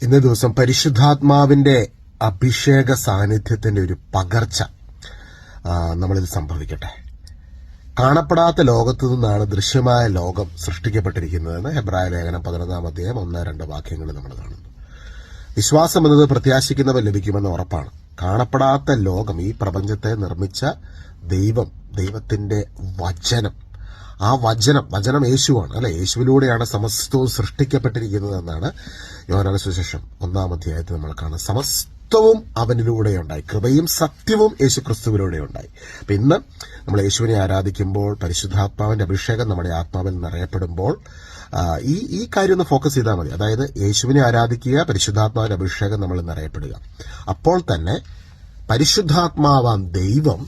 ഇന്നേ ദിവസം പരിശുദ്ധാത്മാവിന്റെ അഭിഷേക സാന്നിധ്യത്തിന്റെ ഒരു പകർച്ച നമ്മളിൽ സംഭവിക്കട്ടെ. കാണപ്പെടാത്ത ലോകത്തു നിന്നാണ് ദൃശ്യമായ ലോകം സൃഷ്ടിക്കപ്പെട്ടിരിക്കുന്നതെന്ന് ഹെബ്രായ ലേഖനം 11-ാം അധ്യായം 1-2 വാക്യങ്ങൾ നമ്മൾ കാണുന്നു. വിശ്വാസം എന്നത് പ്രത്യാശിക്കുന്നവ ലഭിക്കുമെന്ന് ഉറപ്പാണ്. കാണപ്പെടാത്ത ലോകം, ഈ പ്രപഞ്ചത്തെ നിർമ്മിച്ച ദൈവത്തിന്റെ വചനം, ആ വചനം യേശുവാണ് അല്ലെ. യേശുവിലൂടെയാണ് സമസ്തവും സൃഷ്ടിക്കപ്പെട്ടിരിക്കുന്നതെന്നാണ് യോഹന്നാന്റെ സുവിശേഷം 1-ാം അധ്യായത്തിൽ നമ്മൾ കാണുന്നത്. സമസ്തവും അവനിലൂടെ ഉണ്ടായി, കൃപയും സത്യവും യേശു ക്രിസ്തുവിലൂടെ ഉണ്ടായി. അപ്പൊ ഇന്ന് നമ്മൾ യേശുവിനെ ആരാധിക്കുമ്പോൾ, പരിശുദ്ധാത്മാവിന്റെ അഭിഷേകം നമ്മുടെ ആത്മാവിൽ നിറയപ്പെടുമ്പോൾ ഈ കാര്യം ഒന്ന് ഫോക്കസ് ചെയ്താൽ മതി. അതായത് യേശുവിനെ ആരാധിക്കുക, പരിശുദ്ധാത്മാവിന്റെ അഭിഷേകം നമ്മൾ നിറയപ്പെടുക. അപ്പോൾ തന്നെ പരിശുദ്ധാത്മാവാം ദൈവം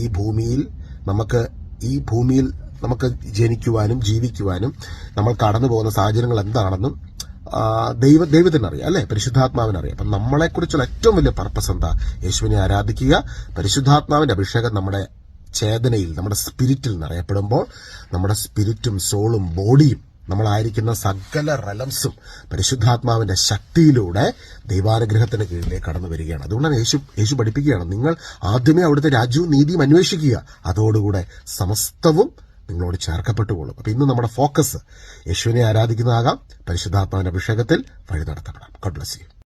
ഈ ഭൂമിയിൽ നമുക്ക് ജനിക്കുവാനും ജീവിക്കുവാനും നമ്മൾ കടന്നു പോകുന്ന സാഹചര്യങ്ങൾ എന്താണെന്നും ദൈവത്തിനറിയാം അല്ലെ, പരിശുദ്ധാത്മാവിനറിയാം. അപ്പം നമ്മളെക്കുറിച്ചുള്ള ഏറ്റവും വലിയ പർപ്പസ് എന്താ? യേശുവിനെ ആരാധിക്കുക. പരിശുദ്ധാത്മാവിന്റെ അഭിഷേകം നമ്മുടെ ചേതനയിൽ, നമ്മുടെ സ്പിരിറ്റിൽ നിറയപ്പെടുമ്പോൾ നമ്മുടെ സ്പിരിറ്റും സോളും ബോഡിയും നമ്മളായിരിക്കുന്ന സകല റലംസും പരിശുദ്ധാത്മാവിന്റെ ശക്തിയിലൂടെ ദൈവാനുഗ്രഹത്തിന് കീഴിലേക്ക് കടന്നു വരികയാണ്. അതുകൊണ്ടാണ് യേശു പഠിപ്പിക്കുകയാണ്, നിങ്ങൾ ആദ്യമേ അവിടുത്തെ രാജ്യവും നീതിയും അന്വേഷിക്കുക, അതോടുകൂടെ സമസ്തവും നിങ്ങളോട് ചേർക്കപ്പെട്ടുകൊള്ളും. അപ്പൊ ഇന്ന് നമ്മുടെ ഫോക്കസ് യേശുവിനെ ആരാധിക്കുന്നതാകാം, പരിശുദ്ധാത്മാവിന്റെ അഭിഷേകത്തിൽ വഴി നടത്തപ്പെടാം. God bless you.